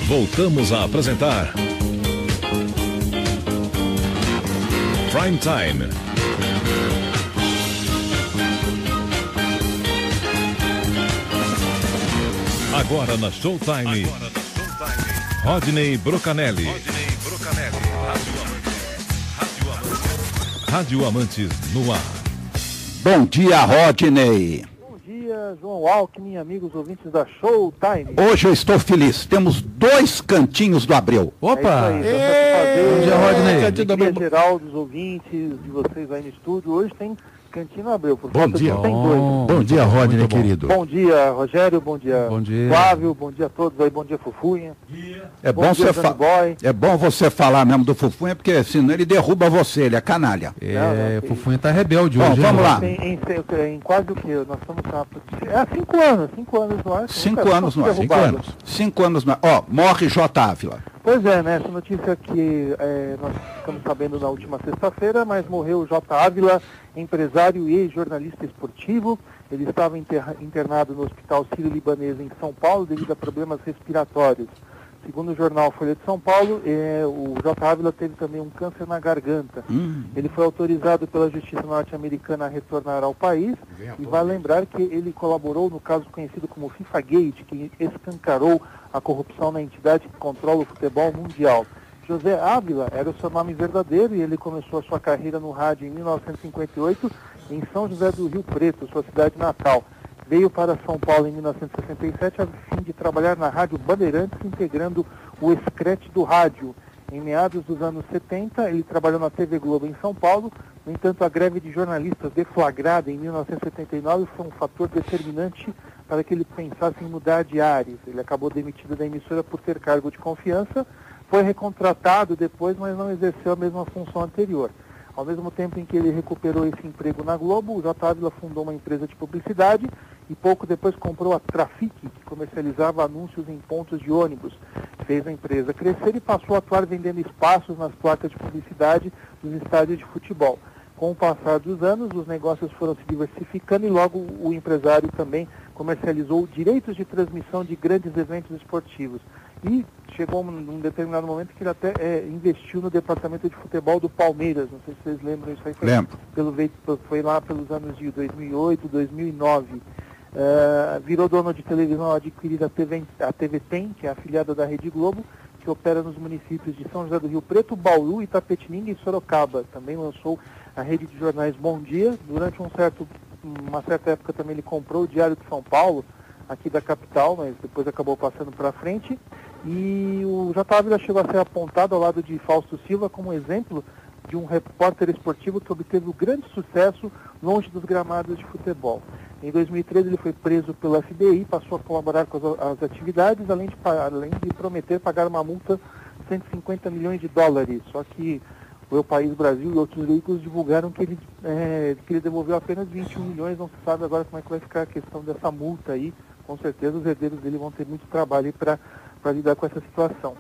Voltamos a apresentar Prime Time. Agora na Showtime, Rodney Brocanelli. Rádio Amantes no ar. Bom dia, Rodney. Bom dia, João Alckmin, amigos ouvintes da Showtime. Hoje eu estou feliz. Temos 2 cantinhos do Abreu. Opa! Bom dia, Rodney. Alegria geral dos ouvintes, de vocês aí no estúdio. Hoje tem Cantinho no Abreu. Bom dia. Tem 2. Bom dia, Rodney, querido. Bom dia, Rogério. Bom dia, Flávio. Bom dia a todos aí. Bom dia, Fufunha. É bom, é bom você falar mesmo do Fufunha, porque senão ele derruba você, ele é canalha. Fufunha tá rebelde hoje. Bom, vamos lá. Em quase o que? Nós estamos há 5 anos. 5 anos no ar. 5 anos no ar. 5 anos no ar. Ó, morre J. Ávila. Pois é, né? Essa notícia que nós ficamos sabendo na última sexta-feira, mas morreu o J. Ávila, empresário e jornalista esportivo. Ele estava internado no Hospital Sírio-Libanês em São Paulo devido a problemas respiratórios. Segundo o jornal Folha de São Paulo, o J. Ávila teve também um câncer na garganta. Ele foi autorizado pela Justiça norte-americana a retornar ao país e vai lembrar que ele colaborou no caso conhecido como FIFA Gate, que escancarou a corrupção na entidade que controla o futebol mundial. José Ávila era o seu nome verdadeiro e ele começou a sua carreira no rádio em 1958 em São José do Rio Preto, sua cidade natal. Veio para São Paulo em 1967 a fim de trabalhar na Rádio Bandeirantes, integrando o escrete do rádio. Em meados dos anos 70, ele trabalhou na TV Globo em São Paulo. No entanto, a greve de jornalistas deflagrada em 1979 foi um fator determinante para que ele pensasse em mudar de áreas. Ele acabou demitido da emissora por ter cargo de confiança, foi recontratado depois, mas não exerceu a mesma função anterior. Ao mesmo tempo em que ele recuperou esse emprego na Globo, o J. Ávila fundou uma empresa de publicidade e pouco depois comprou a Trafic, que comercializava anúncios em pontos de ônibus. Fez a empresa crescer e passou a atuar vendendo espaços nas placas de publicidade dos estádios de futebol. Com o passar dos anos, os negócios foram se diversificando e logo o empresário também comercializou direitos de transmissão de grandes eventos esportivos. E chegou num determinado momento que ele até investiu no departamento de futebol do Palmeiras. Não sei se vocês lembram isso aí. Foi lá pelos anos de 2008, 2009. Virou dono de televisão adquirida a TV Tem, que é afiliada da Rede Globo, que opera nos municípios de São José do Rio Preto, Bauru, Itapetininga e Sorocaba. Também lançou a rede de jornais Bom Dia. Durante uma certa época também ele comprou o Diário de São Paulo, aqui da capital, mas depois acabou passando para frente. E o J. Ávila chegou a ser apontado ao lado de Fausto Silva como exemplo de um repórter esportivo que obteve um grande sucesso longe dos gramados de futebol. Em 2013 ele foi preso pelo FBI, passou a colaborar com as atividades, além de prometer pagar uma multa de 150 milhões de dólares. Só que o Meu País Brasil e outros veículos divulgaram que ele devolveu apenas 21 milhões, não se sabe agora como é que vai ficar a questão dessa multa aí. Com certeza os herdeiros dele vão ter muito trabalho para lidar com essa situação.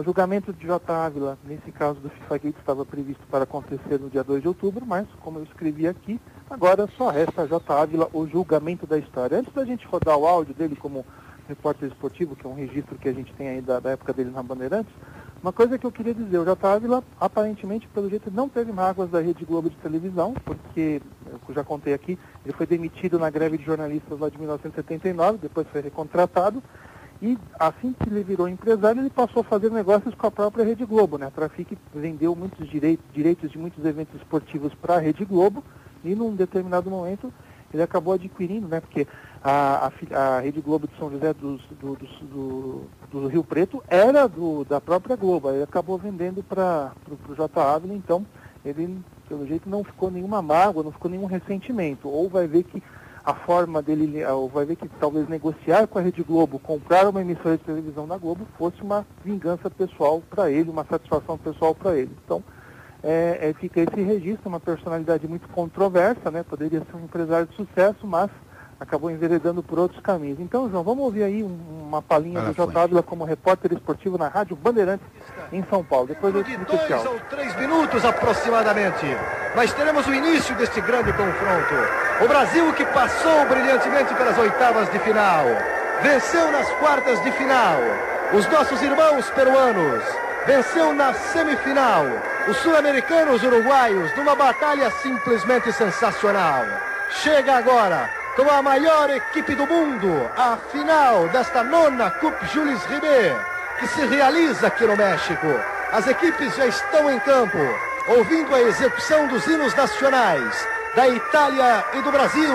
O julgamento de J. Ávila, nesse caso do FIFA Gate, estava previsto para acontecer no dia 2 de outubro, mas, como eu escrevi aqui, agora só resta a J. Ávila o julgamento da história. Antes da gente rodar o áudio dele como repórter esportivo, que é um registro que a gente tem aí da época dele na Bandeirantes, uma coisa que eu queria dizer, o J. Ávila, aparentemente, pelo jeito, não teve mágoas da Rede Globo de televisão, porque, eu já contei aqui, ele foi demitido na greve de jornalistas lá de 1979, depois foi recontratado, e assim que ele virou empresário, ele passou a fazer negócios com a própria Rede Globo, né? A Trafic vendeu muitos direitos de muitos eventos esportivos para a Rede Globo, e num determinado momento ele acabou adquirindo, né? Porque a Rede Globo de São José do Rio Preto era da própria Globo, aí acabou vendendo para o J. Ávila, então ele, pelo jeito, não ficou nenhuma mágoa, não ficou nenhum ressentimento, ou vai ver que a forma dele, ou vai ver que talvez negociar com a Rede Globo, comprar uma emissora de televisão da Globo, fosse uma vingança pessoal para ele, uma satisfação pessoal para ele. Então, fica esse registro, uma personalidade muito controversa, né? Poderia ser um empresário de sucesso, mas acabou enveredando por outros caminhos. Então, João, vamos ouvir aí uma palhinha do J. Ávila como repórter esportivo na Rádio Bandeirantes em São Paulo. Depois eu explico o tchau. 2 ou 3 minutos aproximadamente. Nós teremos o início deste grande confronto. O Brasil que passou brilhantemente pelas oitavas de final. Venceu nas quartas de final. Os nossos irmãos peruanos venceu na semifinal os sul-americanos uruguaios numa batalha simplesmente sensacional. Chega agora com a maior equipe do mundo à final desta nona Coupe Jules Rimet, que se realiza aqui no México. As equipes já estão em campo, ouvindo a execução dos hinos nacionais da Itália e do Brasil.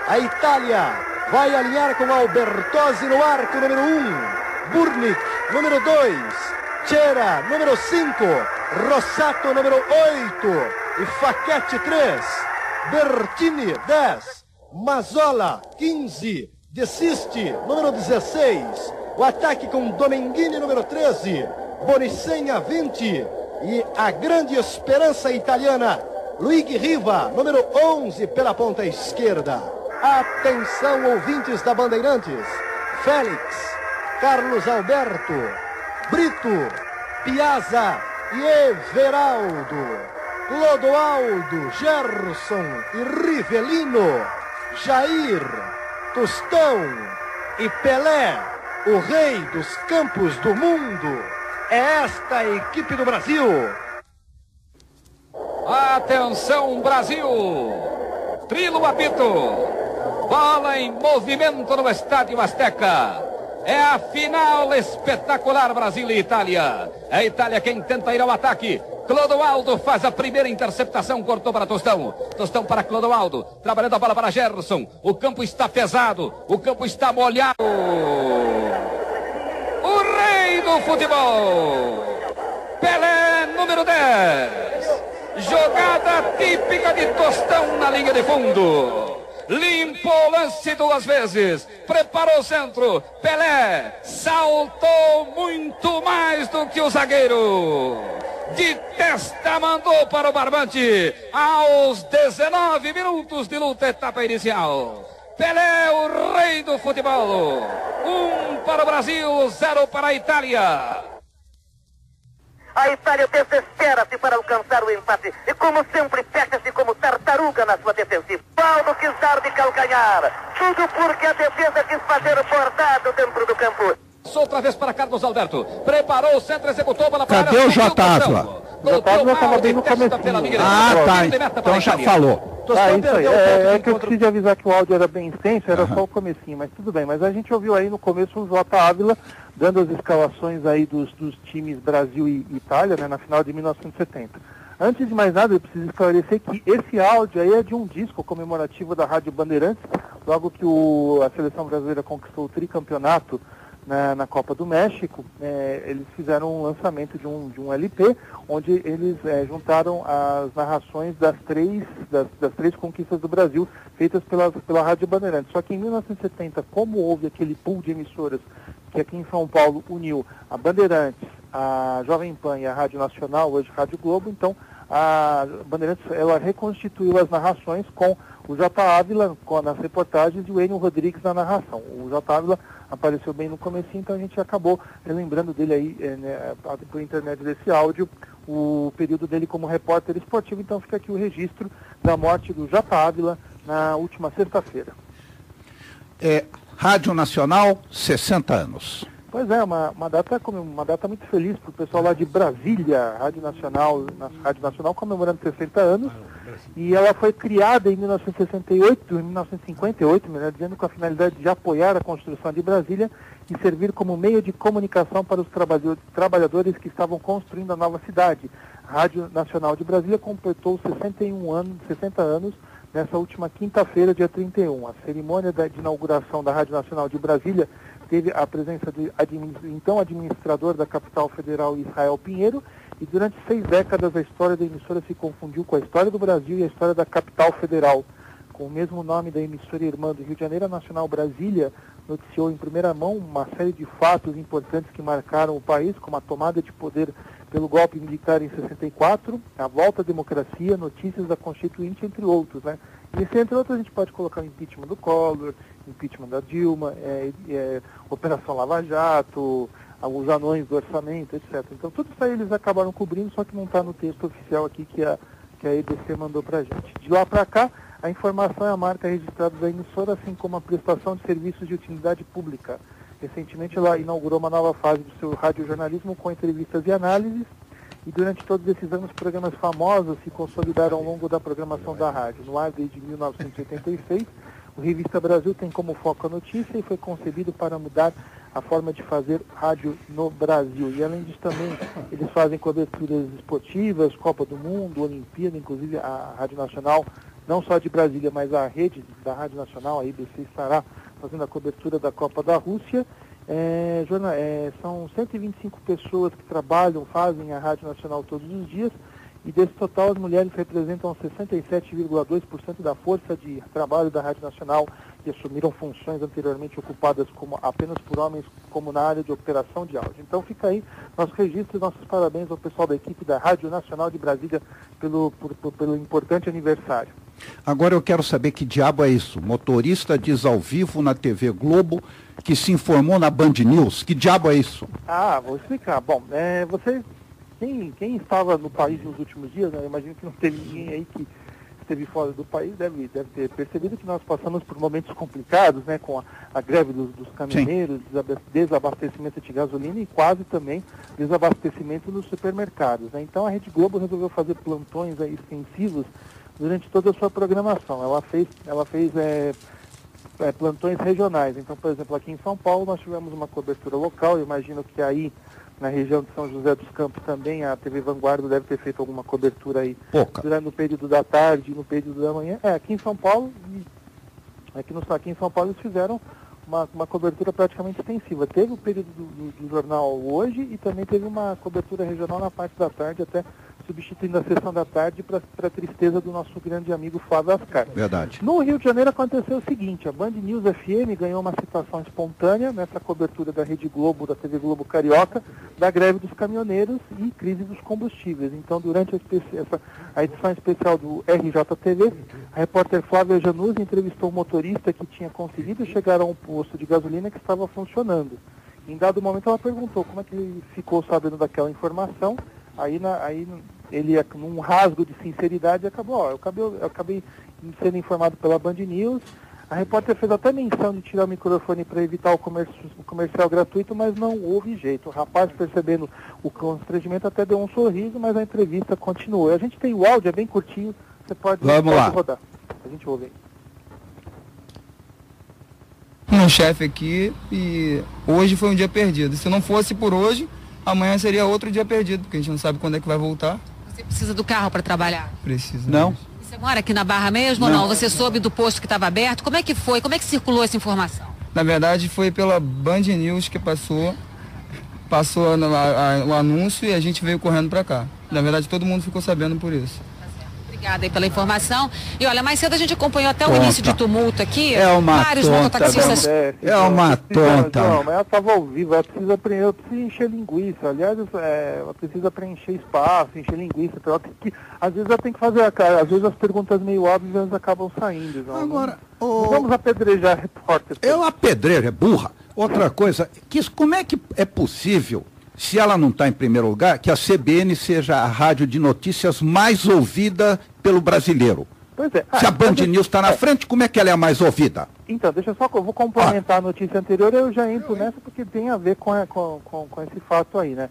A Itália vai alinhar com Albertozzi no arco número 1, Burnick número 2, Cera número 5, Rossato número 8 e Facchetti 3, Bertini 10, Mazzola 15, Desisti número 16, o ataque com Domenghini número 13, Bonicenha 20 e a grande esperança italiana, Luigi Riva número 11 pela ponta esquerda. Atenção, ouvintes da Bandeirantes, Félix, Carlos Alberto, Brito, Piazza e Everaldo, Clodoaldo, Gerson e Rivelino, Jair, Tostão e Pelé, o rei dos campos do mundo. É esta a equipe do Brasil. Atenção, Brasil! Trilo apito. Bola em movimento no Estádio Azteca. É a final espetacular Brasil e Itália. É a Itália quem tenta ir ao ataque. Clodoaldo faz a primeira interceptação, cortou para Tostão. Tostão para Clodoaldo, trabalhando a bola para Gerson. O campo está pesado, o campo está molhado. O rei do futebol, Pelé, número 10. Jogada típica de Tostão na linha de fundo. Limpou o lance duas vezes, preparou o centro, Pelé saltou muito mais do que o zagueiro. De testa mandou para o barbante aos 19 minutos de luta, etapa inicial. Pelé, o rei do futebol. 1 para o Brasil, 0 para a Itália. A Itália desespera-se para alcançar o empate e, como sempre, fecha-se como tartaruga na sua defensiva. Paulo quis dar de calcanhar, tudo porque a defesa quis fazer o bordado dentro do campo. Outra vez para Carlos Alberto, preparou o centro, executou a bola para a área. Cadê o Jotávila? O Jotávila estava bem no comecinho. Então já falou. Isso aí. É que eu preciso avisar que o áudio era bem extenso, era só o comecinho, mas tudo bem. Mas a gente ouviu aí no começo o Jotávila dando as escalações aí dos times Brasil e Itália, né, na final de 1970. Antes de mais nada, eu preciso esclarecer que esse áudio aí é de um disco comemorativo da Rádio Bandeirantes, logo que a seleção brasileira conquistou o tricampeonato na Copa do México. Eles fizeram um lançamento de um LP, onde eles juntaram as narrações das três conquistas do Brasil, feitas pela Rádio Bandeirantes. Só que em 1970, como houve aquele pool de emissoras que aqui em São Paulo uniu a Bandeirantes, a Jovem Pan e a Rádio Nacional, hoje Rádio Globo, então a Bandeirantes ela reconstituiu as narrações com o J. Ávila nas reportagens e o Enio Rodrigues na narração. O J. Ávila apareceu bem no comecinho, então a gente acabou lembrando dele aí por internet desse áudio, o período dele como repórter esportivo. Então fica aqui o registro da morte do J. Ávila na última sexta-feira. Rádio Nacional, 60 anos. Pois é, uma data muito feliz para o pessoal lá de Brasília, Rádio Nacional comemorando 60 anos, e ela foi criada em 1958, melhor dizendo, com a finalidade de apoiar a construção de Brasília e servir como meio de comunicação para os trabalhadores que estavam construindo a nova cidade. A Rádio Nacional de Brasília completou 60 anos, nessa última quinta-feira, dia 31. A cerimônia de inauguração da Rádio Nacional de Brasília teve a presença do então administrador da capital federal, Israel Pinheiro, e durante 6 décadas a história da emissora se confundiu com a história do Brasil e a história da capital federal. Com o mesmo nome da emissora irmã do Rio de Janeiro, a Nacional Brasília noticiou em primeira mão uma série de fatos importantes que marcaram o país, como a tomada de poder pelo golpe militar em 64, a volta à democracia, notícias da Constituinte, entre outros, né? E entre outros a gente pode colocar o impeachment do Collor, impeachment da Dilma, Operação Lava Jato, os anões do orçamento, etc. Então tudo isso aí eles acabaram cobrindo, só que não está no texto oficial aqui que a EBC mandou para a gente. De lá para cá, a informação é a marca registrada da emissora, assim como a prestação de serviços de utilidade pública. Recentemente ela inaugurou uma nova fase do seu radiojornalismo com entrevistas e análises, e durante todos esses anos programas famosos se consolidaram ao longo da programação da rádio. No ar desde 1986, o Revista Brasil tem como foco a notícia e foi concebido para mudar a forma de fazer rádio no Brasil. E além disso também, eles fazem coberturas esportivas, Copa do Mundo, Olimpíada, inclusive a Rádio Nacional, não só de Brasília, mas a rede da Rádio Nacional, a IBC, estará fazendo a cobertura da Copa da Rússia. São 125 pessoas que trabalham, fazem a Rádio Nacional todos os dias, e desse total as mulheres representam 67,2% da força de trabalho da Rádio Nacional, que assumiram funções anteriormente ocupadas apenas por homens, como na área de operação de áudio. Então fica aí nosso registro e nossos parabéns ao pessoal da equipe da Rádio Nacional de Brasília pelo importante aniversário. Agora eu quero saber que diabo é isso. Motorista diz ao vivo na TV Globo que se informou na Band News. Que diabo é isso? Vou explicar. Bom, quem estava no país nos últimos dias, né, eu imagino que não teve ninguém aí que esteve fora do país, deve ter percebido que nós passamos por momentos complicados, né, com a greve dos caminhoneiros, desabastecimento de gasolina e quase também desabastecimento nos supermercados, né? Então a Rede Globo resolveu fazer plantões aí extensivos durante toda a sua programação. Ela fez plantões regionais. Então, por exemplo, aqui em São Paulo nós tivemos uma cobertura local. Eu imagino que aí na região de São José dos Campos também a TV Vanguarda deve ter feito alguma cobertura aí durante no período da tarde, no período da manhã. Aqui em São Paulo, aqui em São Paulo eles fizeram uma cobertura praticamente extensiva. Teve o período do jornal hoje e também teve uma cobertura regional na parte da tarde, até substituindo a sessão da tarde para a tristeza do nosso grande amigo Flávio Ascar. Verdade. No Rio de Janeiro aconteceu o seguinte: a Band News FM ganhou uma citação espontânea nessa cobertura da Rede Globo, da TV Globo Carioca, da greve dos caminhoneiros e crise dos combustíveis. Então, durante a edição especial do RJTV, a repórter Flávia Januzzi entrevistou um motorista que tinha conseguido chegar a um posto de gasolina que estava funcionando. Em dado momento ela perguntou como é que ele ficou sabendo daquela informação. Aí ele, num rasgo de sinceridade, eu acabei sendo informado pela Band News. A repórter fez até menção de tirar o microfone para evitar o comercial gratuito, mas não houve jeito. O rapaz, percebendo o constrangimento, até deu um sorriso, mas a entrevista continuou. A gente tem o áudio, é bem curtinho, você pode rodar. A gente ouve aí. Um chefe aqui, e hoje foi um dia perdido. Se não fosse por hoje, amanhã seria outro dia perdido, porque a gente não sabe quando é que vai voltar. Você precisa do carro para trabalhar? Precisa. Não. E você mora aqui na Barra mesmo ou não? Você soube do posto que estava aberto? Como é que foi? Como é que circulou essa informação? Na verdade, foi pela Band News que passou o anúncio e a gente veio correndo para cá. Na verdade, todo mundo ficou sabendo por isso. Obrigada aí pela informação. E olha, mais cedo a gente acompanhou até o início de tumulto aqui. É uma vários tonta. mototaxistas. É uma tonta. Não, mas ela estava ao vivo, ela precisa encher linguiça. Aliás, ela precisa preencher espaço, encher linguiça. Às vezes ela tem que fazer às vezes as perguntas meio óbvias acabam saindo. Agora, não vamos apedrejar repórter. Eu apedrejo, é burra. Outra coisa, como é que é possível, se ela não está em primeiro lugar, que a CBN seja a rádio de notícias mais ouvida pelo brasileiro? Pois é. Se a Band News está na frente, como é que ela é a mais ouvida? Então, deixa só que eu vou complementar a notícia anterior, eu já entro nessa porque tem a ver com esse fato aí, né?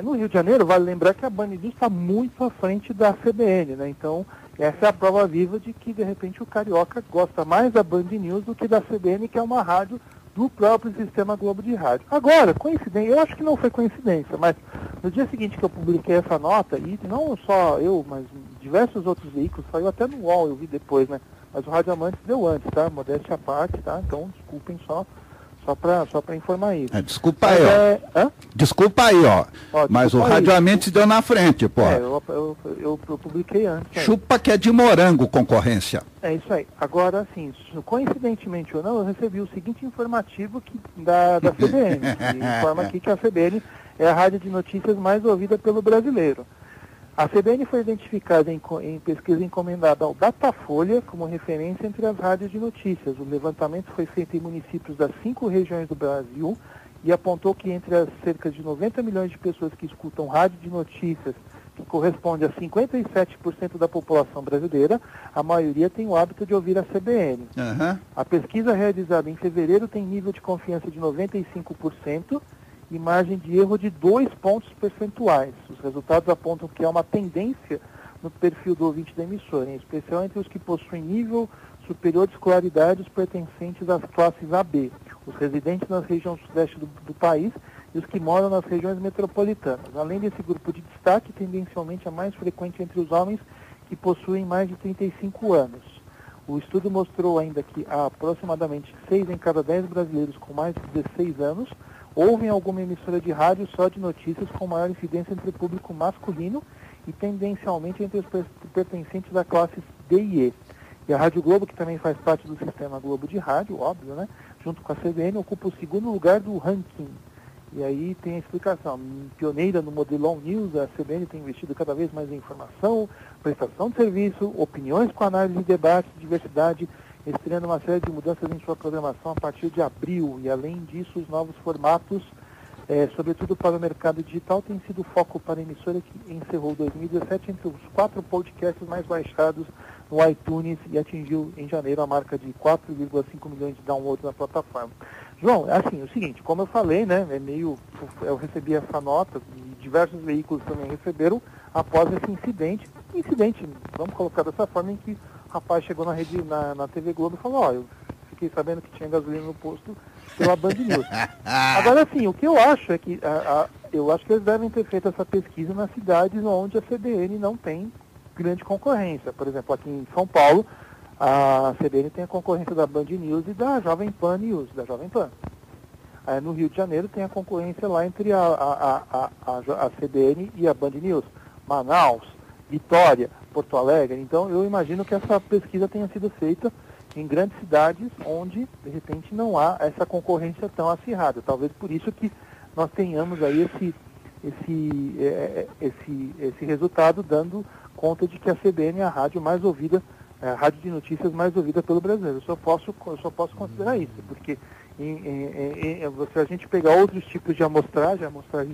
No Rio de Janeiro, vale lembrar que a Band News está muito à frente da CBN, né? Então, essa é a prova viva de que, de repente, o carioca gosta mais da Band News do que da CBN, que é uma rádio do próprio Sistema Globo de Rádio. Agora, coincidência, eu acho que não foi coincidência, mas no dia seguinte que eu publiquei essa nota, e não só eu, mas diversos outros veículos, saiu até no UOL, eu vi depois, né? Mas o Rádio Amantes deu antes, tá? Modéstia à parte, tá? Então, desculpem só para informar isso. Desculpa aí, ó. Desculpa aí, ó. Mas o Rádio Amantes deu na frente, pô. Eu publiquei antes. Chupa que é de morango concorrência. É isso aí. Agora, assim, coincidentemente ou não, eu recebi o seguinte informativo da CBN, que informa aqui que a CBN é a rádio de notícias mais ouvida pelo brasileiro. A CBN foi identificada em pesquisa encomendada ao Datafolha como referência entre as rádios de notícias. O levantamento foi feito em municípios das 5 regiões do Brasil e apontou que entre as cerca de 90 milhões de pessoas que escutam rádio de notícias que corresponde a 57% da população brasileira, a maioria tem o hábito de ouvir a CBN. A pesquisa realizada em fevereiro tem nível de confiança de 95% e margem de erro de 2 pontos percentuais. Os resultados apontam que há uma tendência no perfil do ouvinte da emissora, em especial entre os que possuem nível superior de escolaridade, os pertencentes às classes AB, os residentes nas regiões sudeste do país e os que moram nas regiões metropolitanas. Além desse grupo de destaque, tendencialmente é mais frequente entre os homens que possuem mais de 35 anos. O estudo mostrou ainda que há aproximadamente 6 em cada 10 brasileiros com mais de 16 anos ouvem alguma emissora de rádio só de notícias com maior incidência entre o público masculino e tendencialmente entre os pertencentes da classe D e E. E a Rádio Globo, que também faz parte do sistema Globo de rádio, óbvio, né? Junto com a CBN, ocupa o 2º lugar do ranking. E aí tem a explicação. Pioneira no modelo All News, a CBN tem investido cada vez mais em informação, prestação de serviço, opiniões com análise de debate, diversidade, estreando uma série de mudanças em sua programação a partir de abril. E além disso, os novos formatos, sobretudo para o mercado digital, tem sido foco para a emissora que encerrou 2017 entre os 4 podcasts mais baixados no iTunes e atingiu em janeiro a marca de 4,5 milhões de downloads na plataforma. João, assim, o seguinte, como eu falei, né, eu recebi essa nota e diversos veículos também receberam após esse incidente, vamos colocar dessa forma, em que o rapaz chegou na TV Globo e falou, eu fiquei sabendo que tinha gasolina no posto pela Band News. Agora, assim, o que eu acho é que eu acho que eles devem ter feito essa pesquisa nas cidades onde a CBN não tem grande concorrência. Por exemplo, aqui em São Paulo, a CBN tem a concorrência da Band News e da Jovem Pan News, da Jovem Pan. No Rio de Janeiro tem a concorrência lá entre a CBN e a Band News. Manaus, Vitória, Porto Alegre. Então, eu imagino que essa pesquisa tenha sido feita em grandes cidades onde, de repente, não há essa concorrência tão acirrada. Talvez por isso que nós tenhamos aí esse resultado dando conta de que a CBN é a rádio mais ouvida, a rádio de notícias mais ouvida pelo brasileiro. Eu só posso considerar isso, porque se a gente pegar outros tipos de amostragem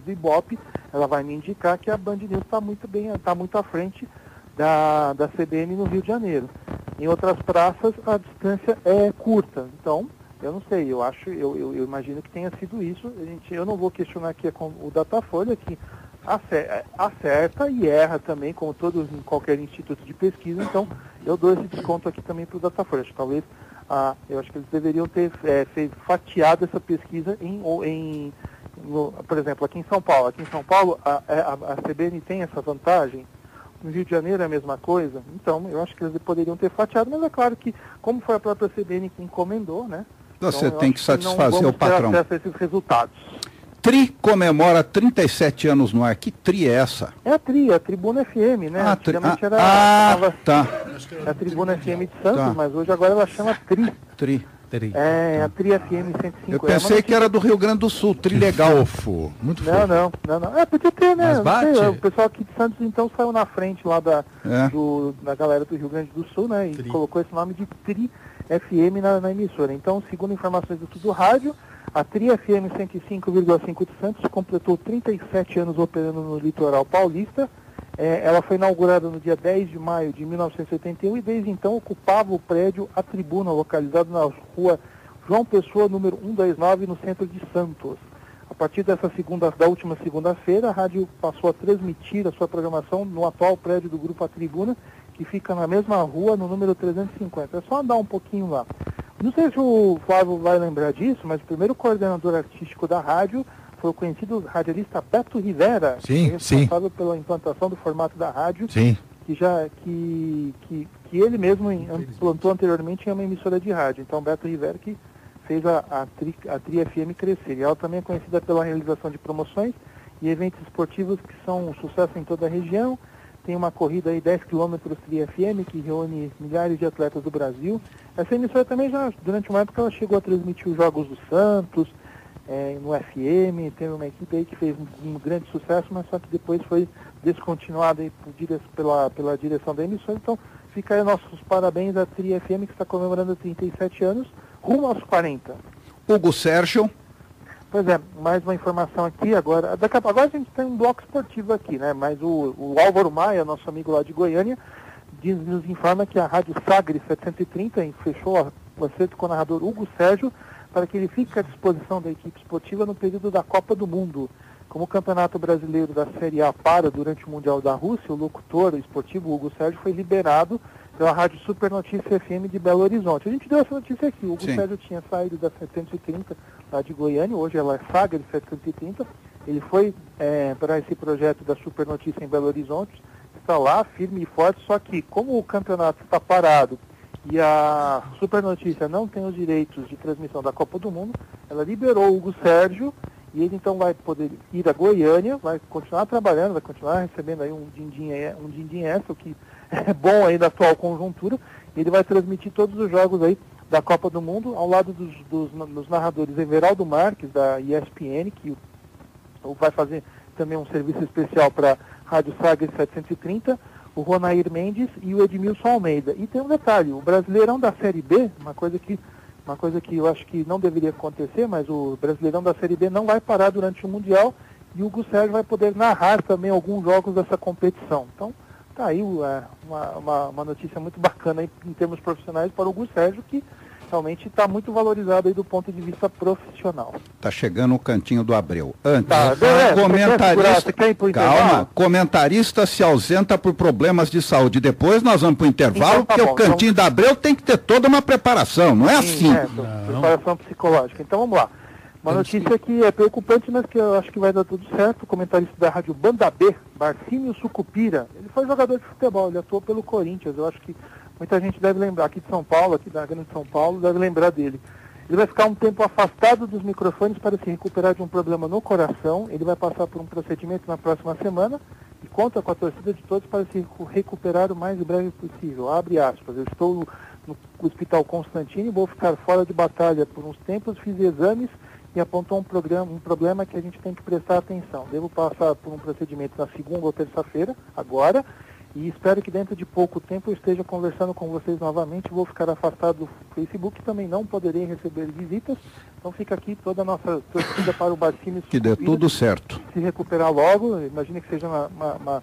do Ibope, ela vai me indicar que a Band News está muito à frente da CBN no Rio de Janeiro. Em outras praças, a distância é curta. Então, eu não sei, eu imagino que tenha sido isso. Eu não vou questionar aqui o Datafolha, que acerta e erra também, como todos em qualquer instituto de pesquisa. Então, eu dou esse desconto aqui também para o Datafolha. Eu acho que eles deveriam ter fatiado essa pesquisa por exemplo, aqui em São Paulo. Aqui em São Paulo, a CBN tem essa vantagem. No Rio de Janeiro é a mesma coisa. Então, eu acho que eles poderiam ter fatiado, mas é claro que, como foi a própria CBN que encomendou, né? Você tem que satisfazer o patrão. Não vamos ter acesso a esses resultados. TRI comemora 37 anos no ar. Que TRI é essa? É a Tribuna FM, né? Antigamente era a Tribuna FM de Santos, mas hoje agora ela chama TRI. A TRI FM 105. Eu pensei que era do Rio Grande do Sul, TRI legal. Muito fofo. Não. Podia ter, né? O pessoal aqui de Santos, então, saiu na frente lá da galera do Rio Grande do Sul, né? E colocou esse nome de TRI FM na emissora. Então, segundo informações do Tudo Rádio, a TRI FM 105,5 de Santos completou 37 anos operando no litoral paulista. Ela foi inaugurada no dia 10 de maio de 1981 e desde então ocupava o prédio A Tribuna, localizado na rua João Pessoa, número 129, no centro de Santos. A partir da última segunda-feira, a rádio passou a transmitir a sua programação no atual prédio do Grupo A Tribuna, que fica na mesma rua, no número 350. É só andar um pouquinho lá. Não sei se o Flávio vai lembrar disso, mas o primeiro coordenador artístico da rádio foi o conhecido radialista Beto Rivera, responsável pela implantação do formato da rádio, que ele mesmo implantou anteriormente em uma emissora de rádio. Então, Beto Rivera que fez a Tri FM crescer. E ela também é conhecida pela realização de promoções e eventos esportivos que são um sucesso em toda a região. Tem uma corrida aí 10 km Tri FM, que reúne milhares de atletas do Brasil. Essa emissora também durante uma época, ela chegou a transmitir os Jogos do Santos, no FM, teve uma equipe aí que fez um grande sucesso, mas só que depois foi descontinuada aí pela direção da emissora. Então, fica aí nossos parabéns à Tri FM, que está comemorando 37 anos, rumo aos 40. Hugo Sérgio. Pois é, mais uma informação aqui agora. Agora a gente tem um bloco esportivo aqui, né? Mas o Álvaro Maia, nosso amigo lá de Goiânia, nos informa que a Rádio Sagre 730 fechou o acerto com o narrador Hugo Sérgio para que ele fique à disposição da equipe esportiva no período da Copa do Mundo. Como o Campeonato Brasileiro da Série A para durante o Mundial da Rússia, o locutor esportivo Hugo Sérgio foi liberado pela Rádio Super Notícia FM de Belo Horizonte. A gente deu essa notícia aqui. O Hugo Sérgio tinha saído da 730 lá de Goiânia, hoje ela é Sagre 730. Ele foi para esse projeto da Super Notícia em Belo Horizonte, está lá firme e forte, só que como o campeonato está parado e a Super Notícia não tem os direitos de transmissão da Copa do Mundo, ela liberou o Hugo Sérgio e ele então vai poder ir a Goiânia, vai continuar trabalhando, vai continuar recebendo aí um din-din extra, o que é bom aí da atual conjuntura. Ele vai transmitir todos os jogos aí da Copa do Mundo ao lado dos narradores Everaldo Marques, da ESPN, que vai fazer também um serviço especial para Rádio Sagre 730, o Ronair Mendes e o Edmilson Almeida. E tem um detalhe, o Brasileirão da Série B, uma coisa que eu acho que não deveria acontecer, mas o Brasileirão da Série B não vai parar durante o Mundial e o Hugo Sérgio vai poder narrar também alguns jogos dessa competição. Então, tá aí uma notícia muito bacana aí, em termos profissionais para o Hugo Sérgio, que realmente está muito valorizado aí do ponto de vista profissional. Tá chegando o cantinho do Abreu. Antes, comentarista se ausenta por problemas de saúde. Depois nós vamos para o intervalo, então, porque o cantinho do Abreu tem que ter toda uma preparação, não é assim? Preparação psicológica. Então vamos lá. Uma notícia que é preocupante, mas que eu acho que vai dar tudo certo. O comentarista da Rádio Banda B, Barcínio Sucupira, ele foi jogador de futebol, ele atuou pelo Corinthians. Eu acho que muita gente deve lembrar, aqui de São Paulo, aqui da Grande São Paulo, deve lembrar dele. Ele vai ficar um tempo afastado dos microfones para se recuperar de um problema no coração. Ele vai passar por um procedimento na próxima semana e conta com a torcida de todos para se recuperar o mais breve possível. Abre aspas. Eu estou no Hospital Constantino, vou ficar fora de batalha por uns tempos, fiz exames e apontou um problema que a gente tem que prestar atenção. Devo passar por um procedimento na segunda ou terça-feira, agora, e espero que dentro de pouco tempo eu esteja conversando com vocês novamente. Vou ficar afastado do Facebook, também não poderei receber visitas. Então fica aqui toda a nossa torcida para o Barcínio. Que dê tudo certo. Se recuperar logo, imagine que seja uma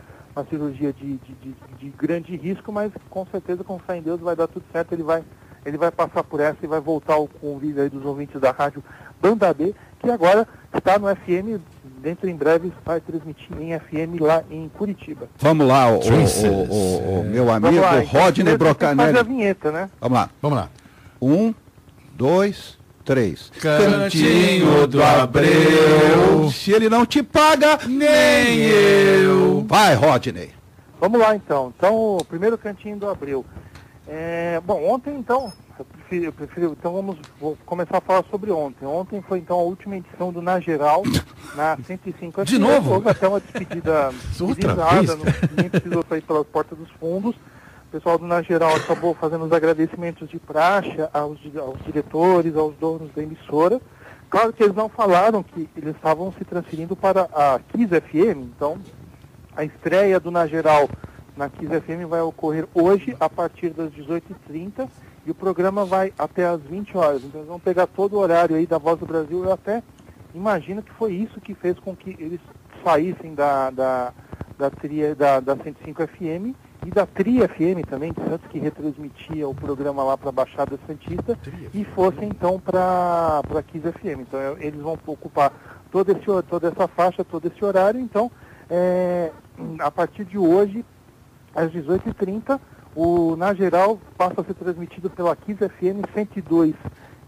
cirurgia de grande risco, mas com certeza, com fé em Deus, vai dar tudo certo. Ele vai passar por essa e vai voltar ao convívio aí dos ouvintes da Rádio Banda B, que agora está no FM, dentro em breve vai transmitir em FM lá em Curitiba. Vamos lá, o meu amigo Rodney Brocanelli. Fazer a vinheta, né? Vamos lá. 1, 2, 3. Cantinho do Abreu. Se ele não te paga, nem eu. Vai, Rodney. Vamos lá, então. Então, o primeiro cantinho do Abreu. Bom, ontem, então, eu prefiro, então vou começar a falar sobre ontem. Ontem foi, então, a última edição do Na Geral, na 105. De novo? Houve até uma despedida civilizada, nem precisou sair pela porta dos fundos. O pessoal do Na Geral acabou fazendo os agradecimentos de praxe aos diretores, aos donos da emissora. Claro que eles não falaram que eles estavam se transferindo para a Kiss FM, então a estreia do Na Geral na Kiss FM vai ocorrer hoje a partir das 18h30 e o programa vai até às 20 horas. Então eles vão pegar todo o horário aí da Voz do Brasil. Eu até imagino que foi isso que fez com que eles saíssem da 105 FM e da Tri FM também, de Santos, que retransmitia o programa lá para a Baixada Santista, e fossem então para a Kiss FM. Então eles vão ocupar toda essa faixa, todo esse horário. Então, a partir de hoje, às 18h30, o Na Geral passa a ser transmitido pela Kiss FM 102,1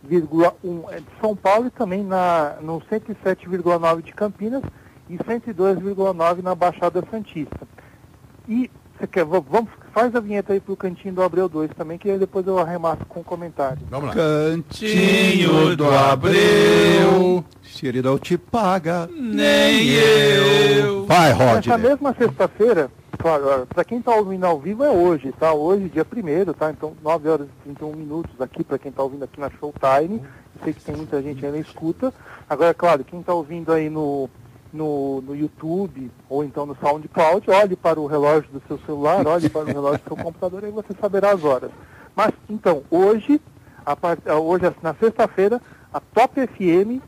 de São Paulo e também no 107,9 de Campinas e 102,9 na Baixada Santista. E faz a vinheta aí pro Cantinho do Abreu 2 também, que aí depois eu arremato com comentário. Vamos lá. Cantinho do Abreu, se ele não te paga, nem eu. Vai, Rodney. Nessa mesma sexta-feira, claro, para quem está ouvindo ao vivo é hoje, tá? Hoje, dia 1º, tá? Então, 9 horas e 31 minutos aqui, para quem está ouvindo aqui na Showtime. Sei que tem muita gente aí na escuta. Agora, claro, quem está ouvindo aí no YouTube ou então no SoundCloud, olhe para o relógio do seu celular, olhe para o relógio do seu computador, aí você saberá as horas. Mas, então, hoje na sexta-feira, a Top FM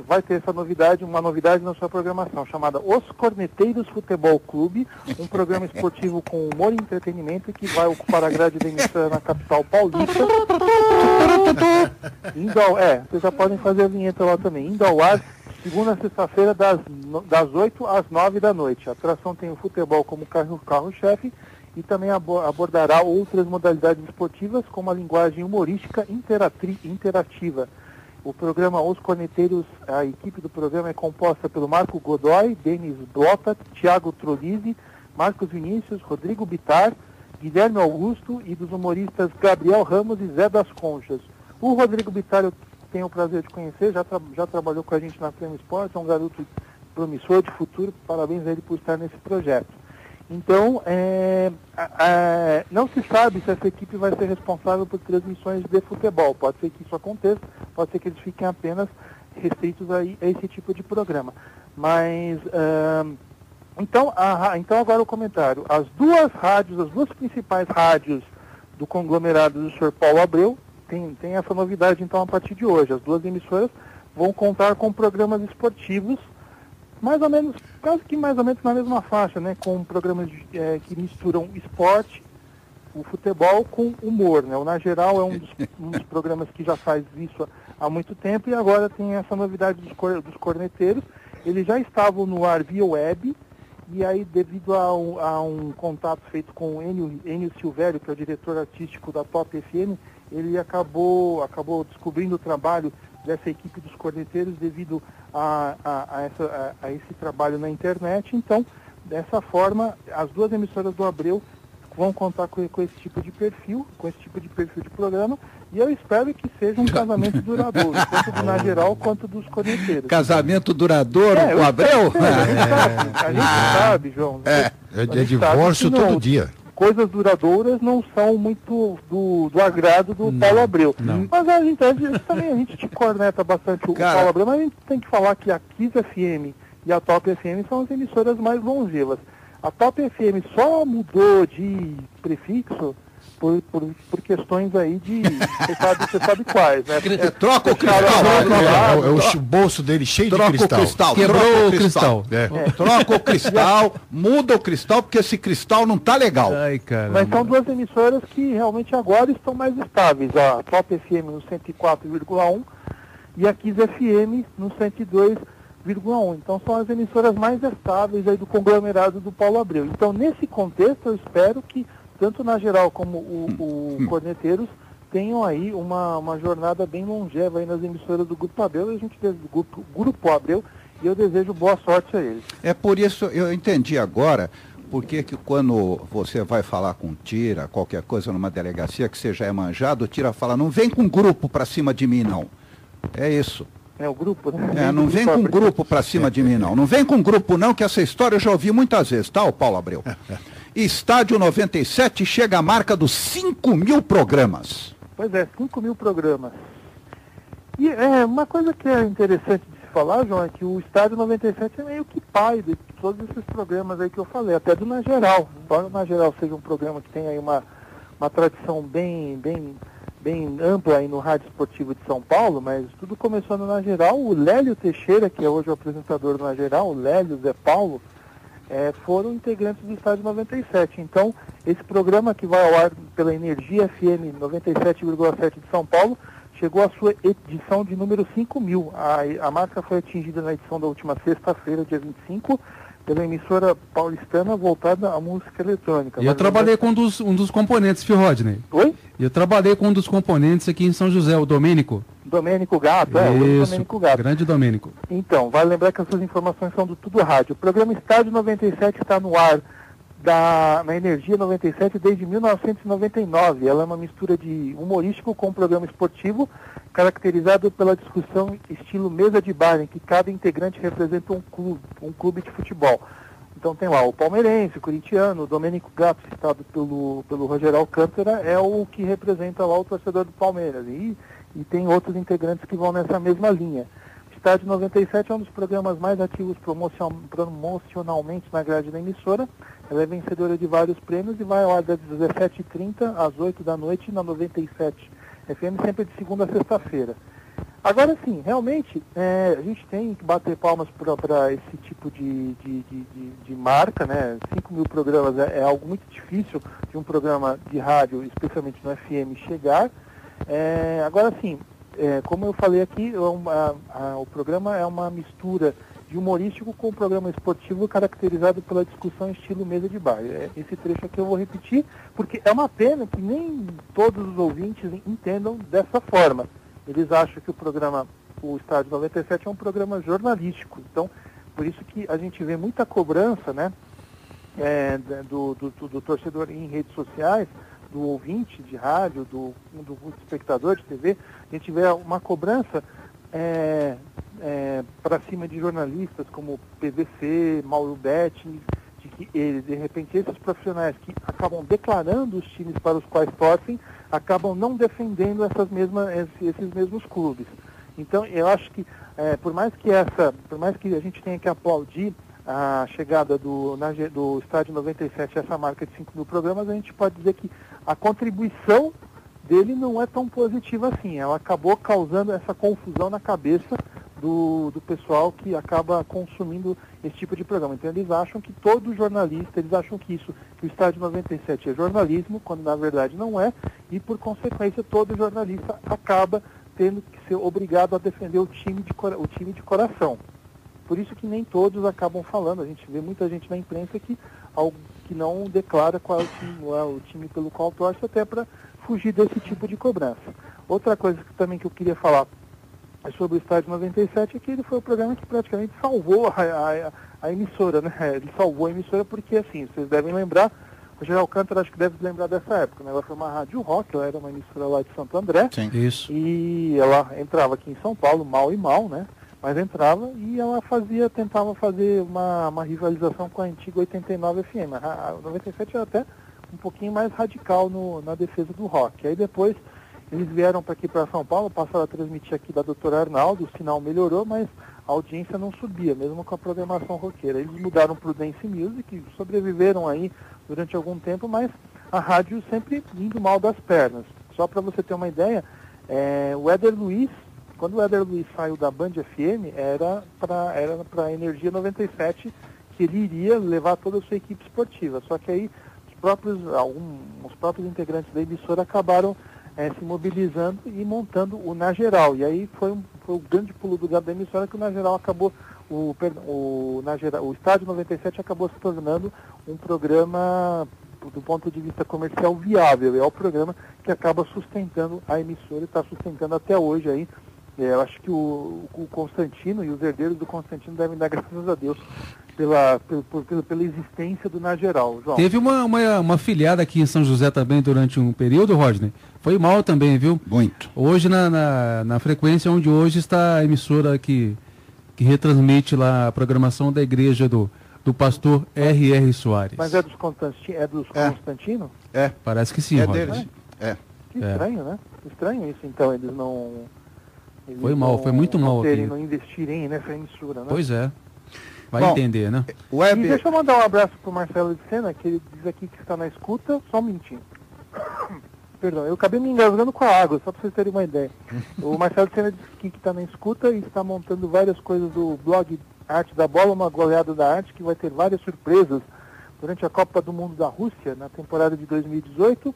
vai ter essa novidade, uma novidade na sua programação, chamada Os Corneteiros Futebol Clube, um programa esportivo com humor e entretenimento que vai ocupar a grade da emissora na capital paulista. Vocês já podem fazer a vinheta lá também. Indo ao ar, segunda a sexta-feira, das 8 às 9 da noite. A atração tem o futebol como carro-chefe e também abordará outras modalidades esportivas, como a linguagem humorística interativa. O programa Os Corneteiros, a equipe do programa é composta pelo Marco Godoy, Denis Blota, Thiago Trolizzi, Marcos Vinícius, Rodrigo Bittar, Guilherme Augusto e dos humoristas Gabriel Ramos e Zé das Conchas. O Rodrigo Bittar eu tenho o prazer de conhecer, já trabalhou com a gente na Prêmio Esporte, é um garoto promissor de futuro, parabéns a ele por estar nesse projeto. Então, não se sabe se essa equipe vai ser responsável por transmissões de futebol. Pode ser que isso aconteça, pode ser que eles fiquem apenas restritos a esse tipo de programa. Mas, então agora o comentário. As duas principais rádios do conglomerado do Sr. Paulo Abreu, tem essa novidade então a partir de hoje. As duas emissoras vão contar com programas esportivos, quase que mais ou menos na mesma faixa, né, com programas que misturam esporte, o futebol com humor, né? O Na Geral é um dos programas que já faz isso há muito tempo e agora tem essa novidade dos corneteiros. Eles já estavam no ar via web e aí devido a um contato feito com o Enio Silvério, que é o diretor artístico da Top FM, ele acabou descobrindo o trabalho dessa equipe dos corneteiros devido a esse trabalho na internet. Então, dessa forma, as duas emissoras do Abreu vão contar com esse tipo de perfil, de programa, e eu espero que seja um casamento duradouro, tanto do Na Geral quanto dos corneteiros. Casamento duradouro com o Abreu? A gente sabe, João. É divórcio todo dia. Coisas duradouras não são muito do agrado do Paulo Abreu. Mas a gente te corneta bastante o Paulo Abreu, mas a gente tem que falar que a Kiss FM e a Top FM são as emissoras mais longevas. A Top FM só mudou de prefixo por questões aí de... Você sabe quais, né? Troca o cristal. É o bolso dele cheio de cristal. Quebrou o cristal. Troca o cristal, muda o cristal, porque esse cristal não tá legal. Ai, mas são duas emissoras que realmente agora estão mais estáveis. A Top FM no 104,1 e a Kiss FM no 102,1. Então são as emissoras mais estáveis aí do conglomerado do Paulo Abreu. Então, nesse contexto, eu espero que tanto Na Geral como o Corneteiros tenham aí uma jornada bem longeva aí nas emissoras do Grupo Abreu, do Grupo Abreu, e eu desejo boa sorte a eles. É por isso, eu entendi agora, porque que quando você vai falar com o Tira, qualquer coisa numa delegacia que você já é manjado, o Tira fala, não vem com grupo para cima de mim, não. É isso. É o grupo, né? Não vem com grupo para cima de mim, não. Não vem com grupo, não, que essa história eu já ouvi muitas vezes, tá, Paulo Abreu? Estádio 97 chega à marca dos 5.000 programas. Pois é, 5.000 programas. E uma coisa que é interessante de se falar, João, é que o Estádio 97 é meio que pai de todos esses programas aí que eu falei, até do Na Geral. Embora o Na Geral seja um programa que tem aí uma tradição bem ampla aí no Rádio Esportivo de São Paulo, mas tudo começou no Na Geral. O Lélio Teixeira, que é hoje o apresentador do Na Geral, o Lélio, Zé Paulo, foram integrantes do Estádio 97. Então, esse programa que vai ao ar pela Energia FM 97,7 de São Paulo, chegou à sua edição de número 5.000. A marca foi atingida na edição da última sexta-feira, dia 25, pela emissora paulistana voltada à música eletrônica. E eu trabalhei com um dos componentes, viu, Rodney? Oi? Eu trabalhei com um dos componentes aqui em São José, o Domênico. Domênico Gato, o Domênico Gato. Grande Domênico. Então, vale lembrar que essas informações são do Tudo Rádio. O programa Estádio 97 está no ar na Energia 97 desde 1999. Ela é uma mistura de humorístico com um programa esportivo, caracterizado pela discussão estilo mesa de bar, em que cada integrante representa um clube de futebol. Então tem lá o palmeirense, o corintiano, o Domênico Gato, citado pelo Rogério Alcântara, é o que representa lá o torcedor do Palmeiras. E tem outros integrantes que vão nessa mesma linha. Estádio 97 é um dos programas mais ativos promocionalmente na grade da emissora. Ela é vencedora de vários prêmios e vai ao ar das 17h30 às 8 da noite na 97 FM, sempre de segunda a sexta-feira. Agora sim, realmente, a gente tem que bater palmas para esse tipo de marca, né? 5 mil programas é algo muito difícil de um programa de rádio, especialmente no FM, chegar. Agora sim, como eu falei aqui, o programa é uma mistura de humorístico com um programa esportivo caracterizado pela discussão estilo mesa de bar. Esse trecho aqui eu vou repetir, porque é uma pena que nem todos os ouvintes entendam dessa forma. Eles acham que o Estádio 97 é um programa jornalístico. Então, por isso que a gente vê muita cobrança, né, do torcedor em redes sociais, do ouvinte de rádio, do espectador de TV. A gente vê uma cobrança para cima de jornalistas como PVC, Mauro Betti, de que de repente esses profissionais que acabam declarando os times para os quais torcem, acabam não defendendo esses mesmos clubes. Então eu acho que por mais que a gente tenha que aplaudir a chegada do Estádio 97, essa marca de 5 mil programas, a gente pode dizer que a contribuição dele não é tão positiva assim. Ela acabou causando essa confusão na cabeça do pessoal que acaba consumindo esse tipo de programa. Então eles acham que todo jornalista, eles acham que o Estádio 97 é jornalismo, quando na verdade não é, e por consequência todo jornalista acaba tendo que ser obrigado a defender o time de coração. Por isso que nem todos acabam falando. A gente vê muita gente na imprensa que não declara qual é o time pelo qual torce, até para fugir desse tipo de cobrança. Outra coisa que eu queria falar sobre o Estádio 97 é que ele foi o programa que praticamente salvou a emissora, né? Ele salvou a emissora porque, assim, vocês devem lembrar, o Geraldo Alcântara acho que deve lembrar dessa época, né? Ela foi uma rádio rock, ela era uma emissora lá de Santo André. Sim, isso. E ela entrava aqui em São Paulo, mal e mal, né? Mas entrava e ela tentava fazer uma rivalização com a antiga 89 FM. A 97 era até um pouquinho mais radical na defesa do rock. Aí depois eles vieram aqui para São Paulo, passaram a transmitir aqui da Doutora Arnaldo, o sinal melhorou, mas a audiência não subia, mesmo com a programação roqueira. Eles mudaram para o Dance Music, sobreviveram aí durante algum tempo, mas a rádio sempre indo mal das pernas. Só para você ter uma ideia, o Éder Luiz, quando o Éder Luiz saiu da Band FM, era para a Energia 97, que ele iria levar toda a sua equipe esportiva. Só que aí os próprios integrantes da emissora acabaram se mobilizando e montando o Na Geral. E aí foi o grande pulo do gato da emissora, que o Na Geral acabou, o Estádio 97 acabou se tornando um programa, do ponto de vista comercial, viável. É o programa que acaba sustentando a emissora e está sustentando até hoje aí. Eu acho que o Constantino e os herdeiros do Constantino devem dar graças a Deus pela existência do Na Geral, João. Teve uma afiliada aqui em São José também durante um período, Rodney. Foi mal também, viu? Muito. Hoje, na frequência onde hoje está a emissora que retransmite lá a programação da igreja do pastor R.R. Soares. Mas é dos Constantino? É. Parece que sim, Rodney. Deles. Que estranho, né? Estranho isso, então, eles não... Foi mal, foi muito mal aqui. Não investirem nessa emissora, né? Pois é. Vai entender, né? E deixa eu mandar um abraço pro Marcelo de Sena, que ele diz aqui que está na escuta, só um minutinho. Perdão, eu acabei me engasgando com a água, só para vocês terem uma ideia. O Marcelo de Sena diz que está na escuta e está montando várias coisas do blog Arte da Bola, uma goleada da arte, que vai ter várias surpresas durante a Copa do Mundo da Rússia, na temporada de 2018.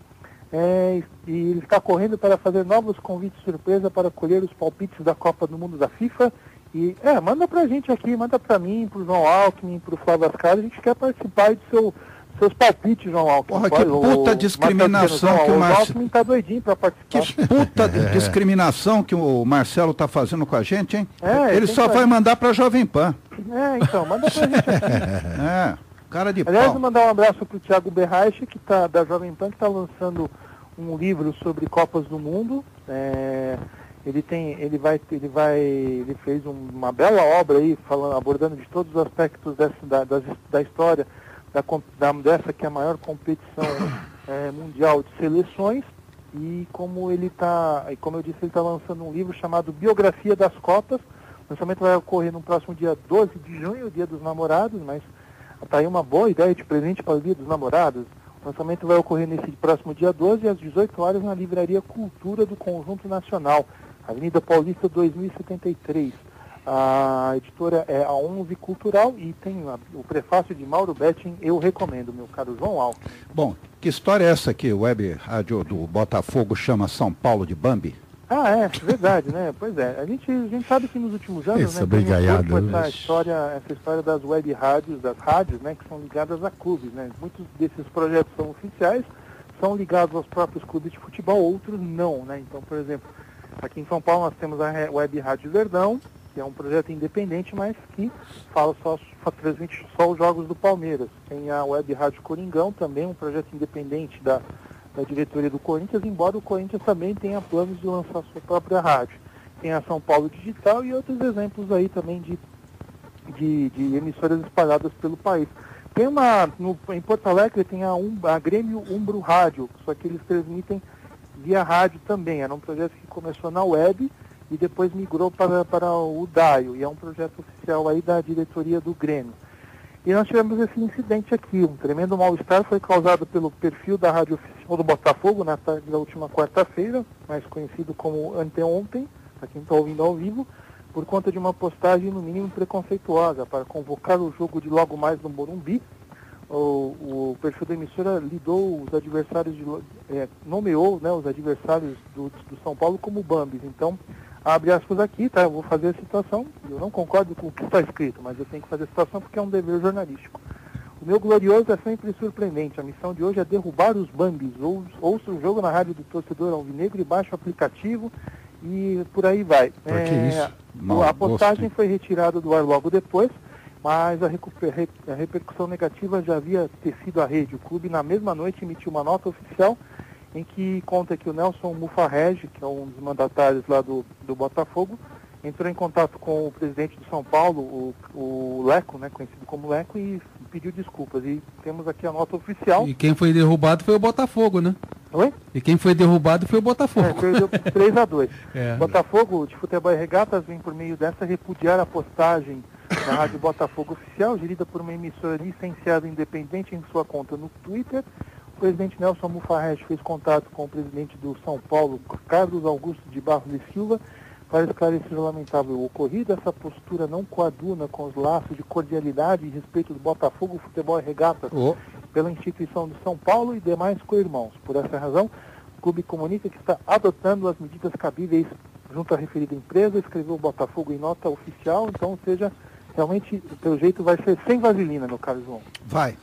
E ele está correndo para fazer novos convites surpresa para colher os palpites da Copa do Mundo da FIFA. E manda pra gente aqui, manda pra mim, pro João Alckmin, pro Flávio Ascari, a gente quer participar aí dos seus palpites, João Alckmin. Porra, que puta discriminação que o Marcelo Alckmin tá doidinho pra participar. Que puta discriminação que o Marcelo tá fazendo com a gente, hein? Ele só vai mandar pra Jovem Pan. Então, manda pra gente aqui. Cara de Aliás, pau. vou mandar um abraço pro Thiago Berraich, que tá da Jovem Pan, que tá lançando um livro sobre Copas do Mundo. Ele fez uma bela obra aí, abordando de todos os aspectos da história dessa que é a maior competição mundial de seleções. E como eu disse, ele está lançando um livro chamado Biografia das Copas. O lançamento vai ocorrer no próximo dia 12 de junho, o Dia dos Namorados, mas está aí uma boa ideia de presente para o Dia dos Namorados. O lançamento vai ocorrer nesse próximo dia 12, às 18 horas, na Livraria Cultura do Conjunto Nacional. Avenida Paulista 2073. A editora é a 11 Cultural e tem o prefácio de Mauro Betting, eu recomendo, meu caro João Alckmin. Bom, que história é essa que o web rádio do Botafogo chama São Paulo de Bambi? Ah, é, verdade, né? Pois é, a gente sabe que nos últimos anos, essa né, brigaiada, essa história das web rádios, das rádios, né, que são ligadas a clubes, né? Muitos desses projetos são oficiais, são ligados aos próprios clubes de futebol, outros não, né? Então, por exemplo, aqui em São Paulo nós temos a Web Rádio Verdão, que é um projeto independente, mas que transmite só os jogos do Palmeiras. Tem a Web Rádio Coringão, também um projeto independente da diretoria do Corinthians, embora o Corinthians também tenha planos de lançar sua própria rádio. Tem a São Paulo Digital e outros exemplos aí também de emissoras espalhadas pelo país. Tem em Porto Alegre tem a Grêmio Umbro Rádio, só que eles transmitem via rádio também. Era um projeto que começou na web e depois migrou para o DAIO, e é um projeto oficial aí da diretoria do Grêmio. E nós tivemos esse incidente aqui, um tremendo mal-estar foi causado pelo perfil da rádio oficial do Botafogo na tarde da última quarta-feira, mais conhecido como anteontem, para quem está ouvindo ao vivo, por conta de uma postagem no mínimo preconceituosa para convocar o jogo de logo mais no Morumbi. O perfil da emissora lidou os adversários, nomeou, né, os adversários do São Paulo como Bambis. Então, abre aspas aqui, tá? Eu vou fazer a citação, eu não concordo com o que está escrito, mas eu tenho que fazer a citação porque é um dever jornalístico. O meu glorioso é sempre surpreendente. A missão de hoje é derrubar os Bambis. Ouça o jogo na rádio do torcedor alvinegro e baixe o aplicativo e por aí vai. A postagem foi retirada do ar logo depois, mas a repercussão negativa já havia tecido a rede. O clube, na mesma noite, emitiu uma nota oficial em que conta que o Nelson Mufarrege, que é um dos mandatários lá do Botafogo, entrou em contato com o presidente de São Paulo, o Leco, né, conhecido como Leco, e pediu desculpas. E temos aqui a nota oficial. E quem foi derrubado foi o Botafogo, né? Oi? E quem foi derrubado foi o Botafogo. Perdeu 3-2. Botafogo de Futebol e Regatas vem por meio dessa repudiar a postagem da Rádio Botafogo Oficial, gerida por uma emissora licenciada independente em sua conta no Twitter. O presidente Nelson Mufarrege fez contato com o presidente do São Paulo, Carlos Augusto de Barros e Silva, para esclarecer o lamentável ocorrido. Essa postura não coaduna com os laços de cordialidade e respeito do Botafogo Futebol e Regatas pela instituição de São Paulo e demais co-irmãos. Por essa razão, o clube comunica que está adotando as medidas cabíveis junto à referida empresa, escreveu o Botafogo em nota oficial, então, ou seja, realmente, pelo jeito, vai ser sem vaselina, meu caro João. Vai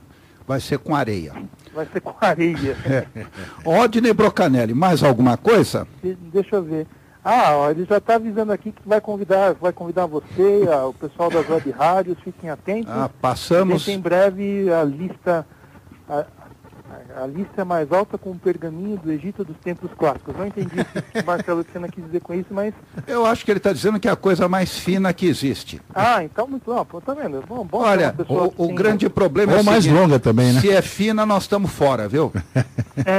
ser com areia. Vai ser com areia. Rodney Brocanelli, mais alguma coisa? Deixa eu ver. Ele já está avisando aqui que vai convidar você, o pessoal das web rádios, fiquem atentos. Passamos. Em breve a lista é mais alta com o pergaminho do Egito dos tempos clássicos. Não entendi o que o Marcelo Lucena quis dizer com isso, mas... Eu acho que ele está dizendo que é a coisa mais fina que existe. Então muito bom, tá vendo? Bom, olha, o grande problema é o mais seguinte, longa também, né? Se é fina, nós estamos fora, viu?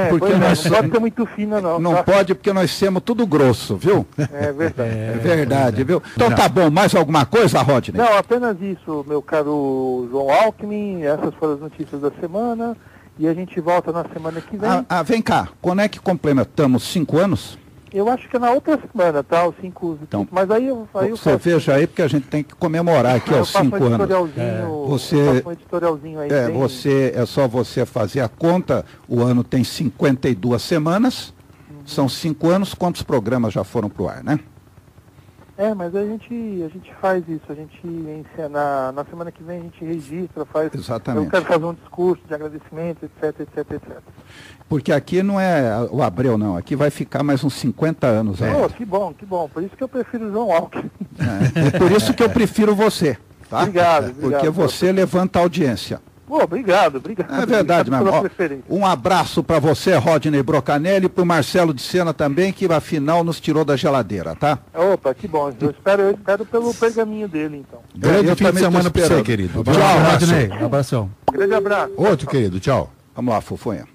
Porque não pode ser muito fina, não. Não pode, porque nós somos tudo grosso, viu? É verdade. É verdade, viu? Então tá bom, mais alguma coisa, Rodney? Não, apenas isso, meu caro João Alckmin, essas foram as notícias da semana. E a gente volta na semana que vem. Vem cá, quando é que complementamos 5 anos? Eu acho que é na outra semana, tá? Os 5 então, mas aí eu você veja aí, porque a gente tem que comemorar aqui aos 5 anos. Você um editorialzinho aí. É só você fazer a conta, o ano tem 52 semanas, são 5 anos, quantos programas já foram pro ar, né? Mas a gente faz isso, a gente ensina, na semana que vem a gente registra, faz... Exatamente. Eu quero fazer um discurso de agradecimento, etc. Porque aqui não é o Abreu, não, aqui vai ficar mais uns 50 anos aí. Que bom, por isso que eu prefiro o João Alckmin. É por isso que eu prefiro você, tá? Obrigado. Porque você levanta a audiência. Obrigado. É verdade, meu irmão. Um abraço para você, Rodney Brocanelli, e para o Marcelo de Sena também, que afinal nos tirou da geladeira, tá? Opa, que bom. Eu espero pelo pergaminho dele, então. Grande fim de semana para você, querido. Tchau, Rodney. Um abração. Grande abraço. Outro, querido. Tchau. Vamos lá, Fofonha.